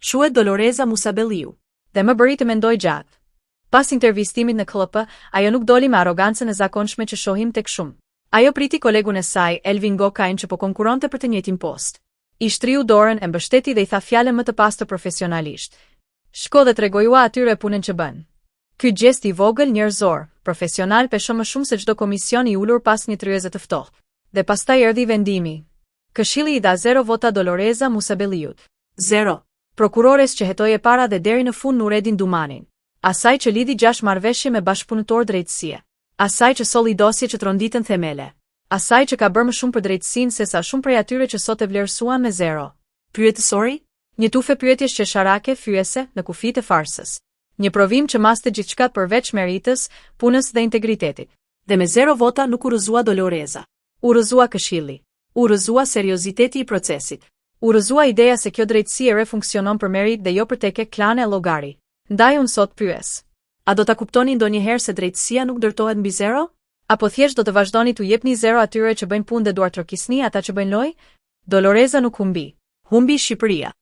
Shuhet Doloreza Musabelliu. Dhe më bëri të mendoj gjatë. Pas intervistimit në KLP, ajo nuk doli me arrogancën e zakonshme që shohim tek shumë. Ajo priti kolegun e saj, Elvin Gokajn, që po konkuronte për të njëjtin post. I shtriu dorën, e mbështeti dhe i tha fjalën më të pastër profesionalisht. Shko dhe tregojua atyre punën që bën. Ky gjest i vogël njerëzor, profesional peshon më shumë se çdo komision i ulur pas një tryeze të ftohtë. Dhe pastaj erdhi vendimi. Këshilli i dha 0 vota Doloreza Musabelliut. 0. Prokurores që hetoi e para dhe deri në fund Nuredin Dumanin. Asaj që lidhi 6 marrëveshje me bashkëpunëtor drejtësie. Asaj që solli dosje që tronditën themele. Asaj që ka bërë më shumë për drejtësinë se sa shumë prej atyre që sot e vlerësuan me 0. Pyetësori? Një tufe pyetjesh qesharake, fyese, në kufit e farsës. Një provim që maste gjithçka përveç meritës, punës dhe integritetit. Dhe me 0 vota nuk u rrëzua Doloreza. U rrëzua këshilli. U rrëzua serioziteti i procesit. U rrëzua ideja se kjo drejtësi e re funksionon për merit dhe jo për teke klane e llogari. Ndaj unë sot pyes. A do ta kuptoni ndonjëherë se drejtësia nuk ndërtohet mbi 0? Apo thjesht do të vazhdoni t'u jepni 0 atyre që bëjnë punë dhe duart trokisni ata që bëjnë lojë? Doloreza nuk humbi. Humbi Shqipëria.